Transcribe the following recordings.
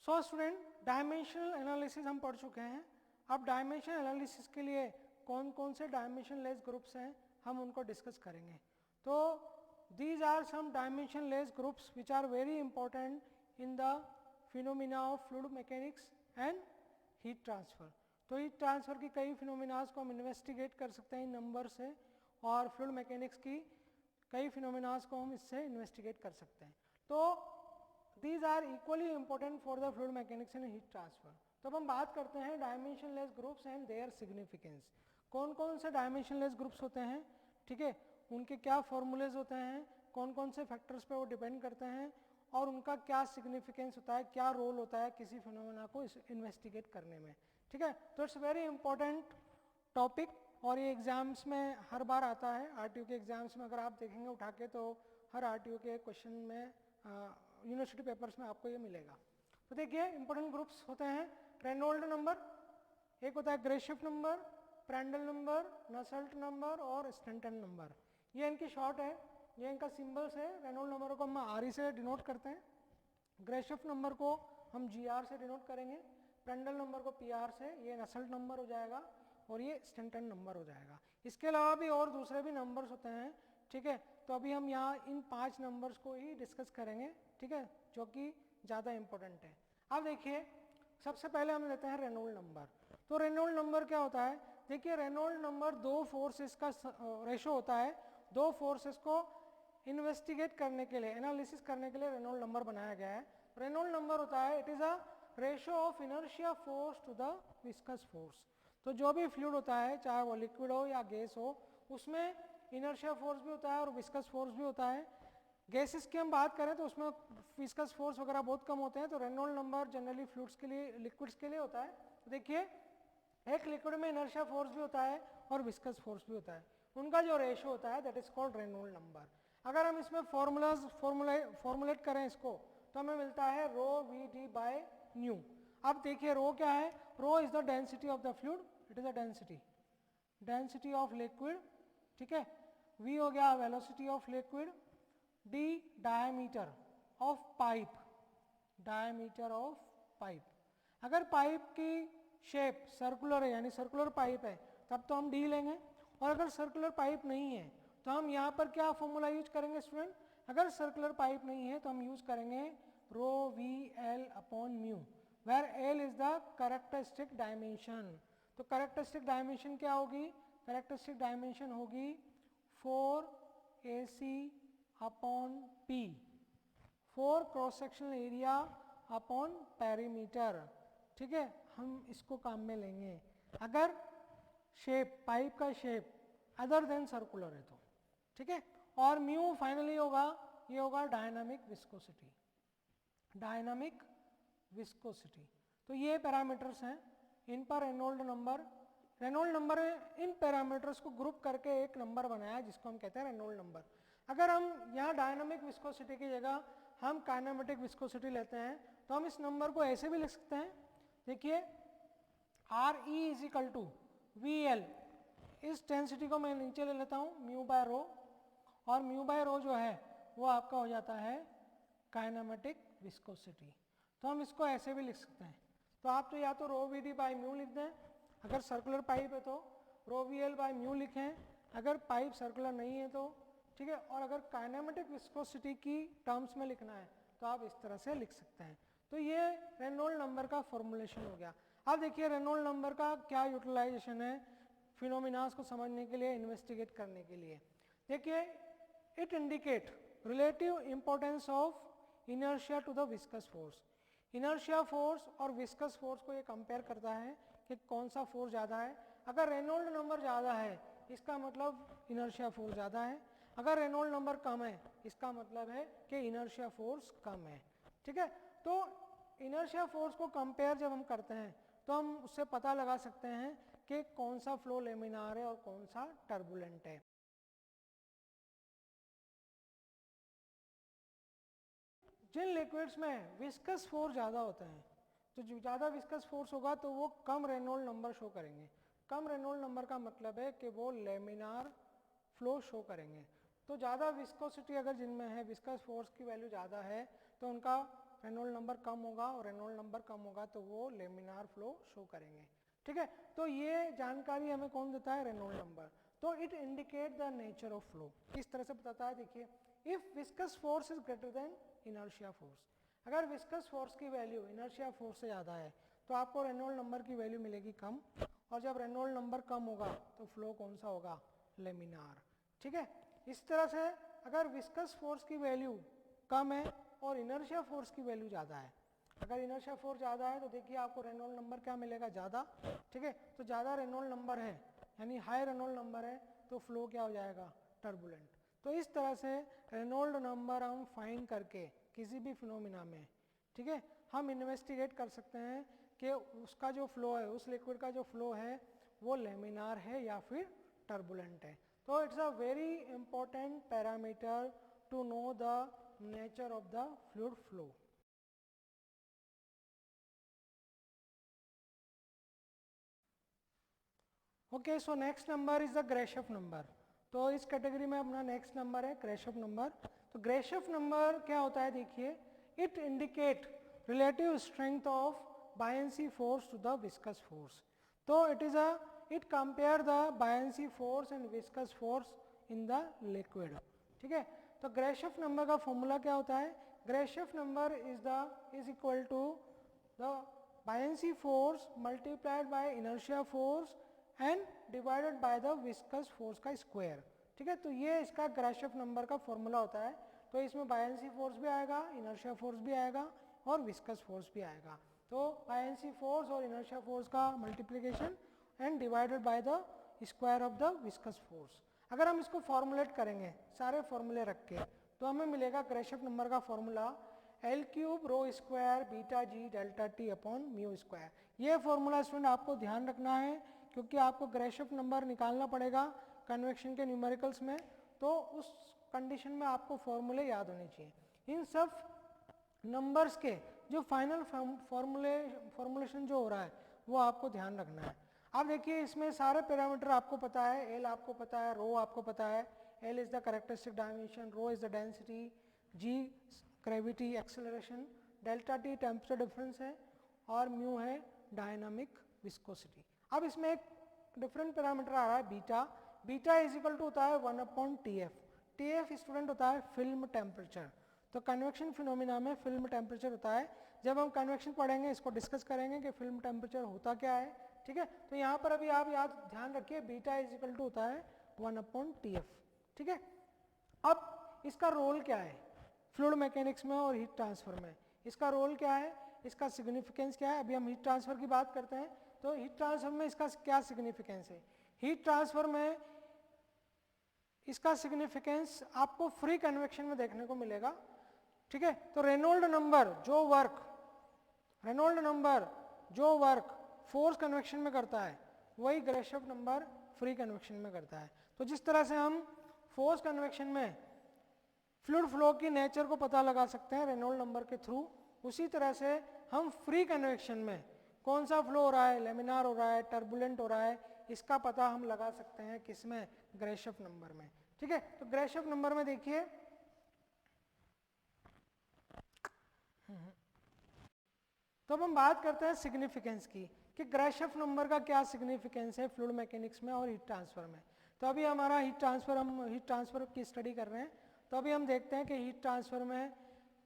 So student dimensional analysis हम पढ़ चुके हैं। अब डायमेंशनल एनालिसिस के लिए कौन कौन से डायमेंशनलेस ग्रुप्स हैं हम उनको डिस्कस करेंगे। तो these are some dimensionless groups which are very important in the phenomena of fluid mechanics and heat transfer. तो हीट ट्रांसफर की कई फिनोमिनाज को हम इन्वेस्टिगेट कर सकते हैं इन नंबर से, और फ्लूइड मैकेनिक्स की कई फिनोमिनाज को हम इससे इन्वेस्टिगेट कर सकते हैं। तो these are equally important for the fluid mechanics and heat transfer। तो अब हम बात करते हैं dimensionless groups and their significance. कौन कौन से डायमेंशनलेस ग्रुप्स होते हैं, ठीक है, उनके क्या फॉर्मूलेज होते हैं, कौन कौन से फैक्टर्स पे वो डिपेंड करते हैं, और उनका क्या सिग्निफिकेंस होता है, क्या रोल होता है किसी फिनोमेना को इन्वेस्टिगेट करने में। ठीक है, तो इट्स वेरी इंपॉर्टेंट टॉपिक, और ये एग्जाम्स में हर बार आता है। आरटीओ के एग्जाम्स में अगर आप देखेंगे उठा के तो हर आरटीओ के क्वेश्चन में यूनिवर्सिटी पेपर्स में आपको ये मिलेगा। तो देखिए इंपॉर्टेंट ग्रुप्स होते हैं रेनॉल्ड नंबर, एक होता है ग्रेशिफ नंबर, प्रैंडल नंबर, नसेल्ट नंबर और स्टैंटन नंबर। ये इनकी शॉर्ट है, ये इनका सिंबल्स है। रेनॉल्ड नंबर को हम आर से डिनोट करते हैं, ग्रेशिफ नंबर को हम GR से डिनोट करेंगे, प्रैंडल नंबर को PR से, ये नसेल्ट नंबर हो जाएगा, और ये स्टैंटन नंबर हो जाएगा। इसके अलावा भी और दूसरे भी नंबर्स होते हैं, ठीक है। तो अभी हम यहाँ इन 5 नंबर्स को ही डिस्कस करेंगे, ठीक है, जो कि ज़्यादा इंपॉर्टेंट है। अब देखिए सबसे पहले हम लेते हैं रेनॉल्ड नंबर। तो रेनॉल्ड नंबर क्या होता है, देखिए रेनॉल्ड नंबर दो फोर्सेस का रेशो होता है। दो फोर्सेस को इन्वेस्टिगेट करने के लिए, एनालिसिस करने के लिए रेनॉल्ड नंबर बनाया गया है। रेनॉल्ड नंबर होता है, it is a ratio of inertia force to the viscous force. तो जो भी फ्लूइड होता है, चाहे वो लिक्विड हो या गैस हो, उसमें इनर्शिया फोर्स भी होता है और विस्कस फोर्स भी होता है। गैसेस की हम बात करें तो उसमें विस्कस फोर्स वगैरह बहुत कम होते हैं। तो रेनॉल्ड नंबर जनरली फ्लूइड्स के लिए, लिक्विड्स के लिए होता है। देखिए एक लिक्विड में इनर्शिया फोर्स भी होता है और विस्कस फोर्स भी होता है, उनका जो रेशो होता है that is called Reynold number. अगर हम इसमें फॉर्मुलेट करें इसको, तो हमें मिलता है रो VD बाय न्यू। अब देखिए रो क्या है, rho is the density of the fluid, it is a density of liquid, ठीक है। V हो गया velocity of liquid, D diameter of pipe, diameter of pipe. अगर पाइप की शेप सर्कुलर है, यानी सर्कुलर पाइप है, तब तो हम D लेंगे, और अगर सर्कुलर पाइप नहीं है तो हम यहाँ पर क्या फॉर्मूला यूज करेंगे स्टूडेंट, अगर सर्कुलर पाइप नहीं है तो हम यूज करेंगे rho VL upon mu, where L is the characteristic dimension. तो कैरेक्टरिस्टिक डायमेंशन क्या होगी, कैरेक्टरिस्टिक डायमेंशन होगी 4AC upon P, 4 cross sectional area upon perimeter, ठीक है। हम इसको काम में लेंगे अगर शेप, पाइप का शेप अदर देन सर्कुलर है तो, ठीक है। और म्यू फाइनली होगा, ये होगा डायनामिक विस्कोसिटी, डायनामिक विस्कोसिटी। तो ये पैरामीटर्स हैं, इन पर रेनॉल्ड नंबर इन पैरामीटर्स को ग्रुप करके एक नंबर बनाया जिसको हम कहते हैं रेनॉल्ड नंबर। अगर हम यहाँ डायनामिक विस्कोसिटी की जगह हम काइनेमेटिक विस्कोसिटी लेते हैं तो हम इस नंबर को ऐसे भी लिख सकते हैं। देखिए RE is equal to VL, इस डेंसिटी को मैं नीचे ले लेता हूँ म्यू बाय रो, और म्यू बाय रो जो है वो आपका हो जाता है काइनेमेटिक विस्कोसिटी। तो हम इसको ऐसे भी लिख सकते हैं। तो आप तो या तो रो VD बाय म्यू लिख दें, अगर सर्कुलर पाइप है तो रो VL बाय म्यू लिखें, अगर पाइप सर्कुलर नहीं है तो, ठीक है। और अगर काइनेमेटिक विस्कोसिटी की टर्म्स में लिखना है तो आप इस तरह से लिख सकते हैं। तो ये रेनॉल्ड नंबर का फॉर्मूलेशन हो गया। अब देखिए रेनॉल्ड नंबर का क्या यूटिलाइजेशन है फिनोमिनास को समझने के लिए, इन्वेस्टिगेट करने के लिए। देखिए it indicate relative importance of inertia to the viscous force. Inertia force और विस्कस फोर्स को ये कंपेयर करता है कि कौन सा फोर्स ज़्यादा है। अगर रेनॉल्ड नंबर ज़्यादा है इसका मतलब इनर्शिया फोर्स ज़्यादा है, अगर रेनॉल्ड नंबर कम है इसका मतलब है कि इनर्शिया फोर्स कम है, ठीक है। तो इनर्शिया फोर्स को कंपेयर जब हम करते हैं तो हम उससे पता लगा सकते हैं कि कौन सा फ्लो लेमिनार है और कौन सा टर्बुलेंट है। जिन लिक्विड्स में विस्कस फोर्स ज़्यादा होते हैं, तो जो ज़्यादा विस्कस फोर्स होगा तो वो कम रेनॉल्ड नंबर शो करेंगे। कम रेनॉल्ड नंबर का मतलब है कि वो लेमिनार फ्लो शो करेंगे। तो ज़्यादा विस्कोसिटी अगर जिनमें है, विस्कस फोर्स की वैल्यू ज़्यादा है, तो उनका रेनॉल्ड नंबर कम होगा और रेनॉल्ड नंबर कम होगा तो वो लेमिनार फ्लो शो करेंगे। ठीक है, तो ये जानकारी हमें कौन देता है? Reynold number. तो it indicate the nature of flow. किस तरह से बताता है? देखिए, if viscous force is greater than inertia force, अगर विस्कस फोर्स की वैल्यू इनर्शिया फोर्स से ज़्यादा है तो आपको रेनॉल्ड नंबर की वैल्यू मिलेगी कम, और जब रेनॉल्ड नंबर कम होगा तो फ्लो कौन सा होगा? लेमिनार। ठीक है, इस तरह से अगर विस्कस फोर्स की वैल्यू कम है और इनर्शिया फोर्स की वैल्यू ज़्यादा है, अगर इनर्शिया फोर्स ज़्यादा है तो देखिए आपको रेनॉल्ड नंबर क्या मिलेगा? ज़्यादा। ठीक है, तो ज़्यादा रेनॉल्ड नंबर है यानी हाई रेनॉल्ड नंबर है तो फ्लो क्या हो जाएगा? टर्बुलेंट। तो इस तरह से रेनॉल्ड नंबर हम फाइंड करके किसी भी फिनोमिना में, ठीक है, हम इन्वेस्टिगेट कर सकते हैं कि उसका जो फ्लो है, उस लिक्विड का जो फ्लो है वो लेमिनार है या फिर टर्बुलेंट है। तो it's a very important parameter to know the nature of the fluid flow. Okay, so next number is the Grashof number. तो इस कैटेगरी में अपना नेक्स्ट नंबर है ग्रेशफ नंबर। तो ग्रेशफ नंबर क्या होता है? देखिए, it indicate relative strength of buoyancy force to the viscous force. तो it compare the buoyancy force and viscous force in the liquid. ठीक है, तो ग्रेशफ नंबर का फॉर्मूला क्या होता है? Grashof number is equal to the buoyancy force multiplied by inertia force and divided by the viscous force का square. ठीक है, तो ये इसका ग्रेशफ नंबर का फॉर्मूला होता है। तो इसमें बायेंसी फोर्स भी आएगा, इनर्शिया फोर्स भी आएगा और विस्कस फोर्स भी आएगा। तो बायेंसी फोर्स और इनर्शिया फोर्स का multiplication and divided by the square of the viscous force. अगर हम इसको फॉर्मुलेट करेंगे सारे फॉर्मूले रख के तो हमें मिलेगा ग्रेशफ नंबर का formula L cube rho square beta G delta T upon mu square. ये फॉर्मूला स्टूडेंट आपको ध्यान रखना है क्योंकि आपको ग्रेशफ नंबर निकालना पड़ेगा कन्वेक्शन के न्यूमेरिकल्स में, तो उस कंडीशन में आपको फॉर्मूले याद होने चाहिए। इन सब नंबर्स के जो फाइनल फॉर्मुलेशन जो हो रहा है वो आपको ध्यान रखना है। अब देखिए, इसमें सारे पैरामीटर आपको पता है, एल आपको पता है, रो आपको पता है। L is the characteristic dimension, rho is the density, g gravity acceleration, delta T temperature difference है और म्यू है डायनामिक विस्कोसिटी। अब इसमें एक डिफरेंट पैरामीटर आ रहा है beta. Beta is equal to होता है 1/TF। TF स्टूडेंट होता है फिल्म टेम्परेचर। तो कन्वेक्शन फिनोमिना में फिल्म टेम्परेचर होता है। जब हम कन्वेक्शन पढ़ेंगे इसको डिस्कस करेंगे कि फिल्म टेम्परेचर होता क्या है। ठीक है, तो यहाँ पर अभी आप ध्यान रखिए बीटा इज इक्वल टू होता है 1/TF। ठीक है, अब इसका रोल क्या है फ्लूइड मैकेनिक्स में और हीट ट्रांसफर में? इसका रोल क्या है, इसका सिग्निफिकेंस क्या है? अभी हम हीट ट्रांसफर की बात करते हैं, तो हीट ट्रांसफर में इसका क्या सिग्निफिकेंस है? हीट ट्रांसफर में इसका सिग्निफिकेंस आपको फ्री कन्वेक्शन में देखने को मिलेगा। ठीक है, तो रेनॉल्ड नंबर जो वर्क फोर्स कन्वेक्शन में करता है वही ग्रेशफ नंबर फ्री कन्वेक्शन में करता है। तो जिस तरह से हम फोर्स कन्वेक्शन में फ्लूइड फ्लो की नेचर को पता लगा सकते हैं रेनॉल्ड नंबर के थ्रू, उसी तरह से हम फ्री कन्वेक्शन में कौन सा फ्लो हो रहा है, लेमिनार हो रहा है, टर्बुलेंट हो रहा है, इसका पता हम लगा सकते हैं किसमें? ग्रेशफ नंबर में। ठीक है, तो ग्रेशफ नंबर में देखिए तो अब हम बात करते हैं सिग्निफिकेंस की कि ग्रेशफ नंबर का क्या सिग्निफिकेंस है फ्लूइड मैकेनिक्स में और हीट ट्रांसफर में। तो अभी हमारा हम हीट ट्रांसफर की स्टडी कर रहे हैं। तो अभी हम देखते हैं कि हीट ट्रांसफर में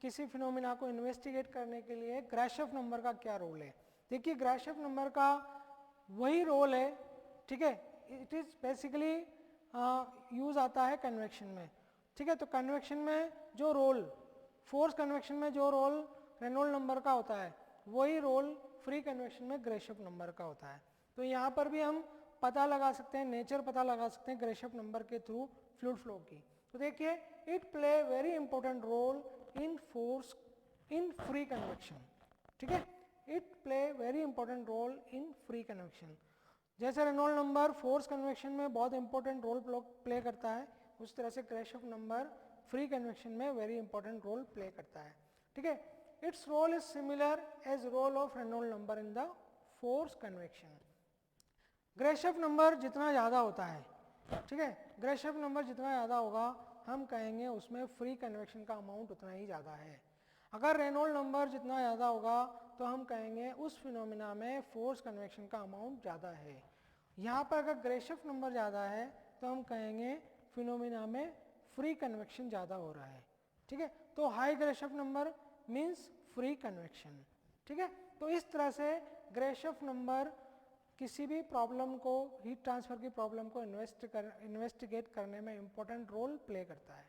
किसी फिनोमिना को इन्वेस्टिगेट करने के लिए ग्रेशफ नंबर का क्या रोल है। देखिए, ग्रेशफ नंबर का वही रोल है, ठीक है, इट इज बेसिकली यूज आता है कन्वेक्शन में। ठीक है, तो कन्वेक्शन में जो रोल, फोर्स कन्वेक्शन में जो रोल रेनॉल्ड नंबर का होता है वही रोल फ्री कन्वेक्शन में ग्रेशफ नंबर का होता है। तो यहाँ पर भी हम पता लगा सकते हैं, नेचर पता लगा सकते हैं ग्रेशफ नंबर के थ्रू फ्लूइड फ्लो की। तो देखिए, it play very important role in free convection. ठीक है, it play very important role in free convection. जैसे रेनॉल्ड नंबर फोर्स कन्वेक्शन में बहुत इंपॉर्टेंट रोल प्ले करता है, उस तरह से ग्रेशफ नंबर फ्री कन्वेक्शन में वेरी इंपॉर्टेंट रोल प्ले करता है। ठीक है, it's role is similar as role of Reynold number in the force convection. Grashof number जितना ज़्यादा होता है, ठीक है, ग्रेशफ नंबर जितना ज़्यादा होगा हम कहेंगे उसमें फ्री कन्वेक्शन का अमाउंट उतना ही ज़्यादा है। अगर रेनॉल्ड नंबर जितना ज़्यादा होगा तो हम कहेंगे उस फिनोमिना में फोर्स कन्वेक्शन का अमाउंट ज़्यादा है। यहाँ पर अगर ग्रेशफ नंबर ज़्यादा है तो हम कहेंगे फिनोमिना में फ्री कन्वेक्शन ज़्यादा हो रहा है। ठीक है, तो high Grashof number means free convection. ठीक है, तो इस तरह से ग्रेशफ नंबर किसी भी प्रॉब्लम को, हीट ट्रांसफर की प्रॉब्लम को इन्वेस्टिगेट करने में इम्पोर्टेंट रोल प्ले करता है।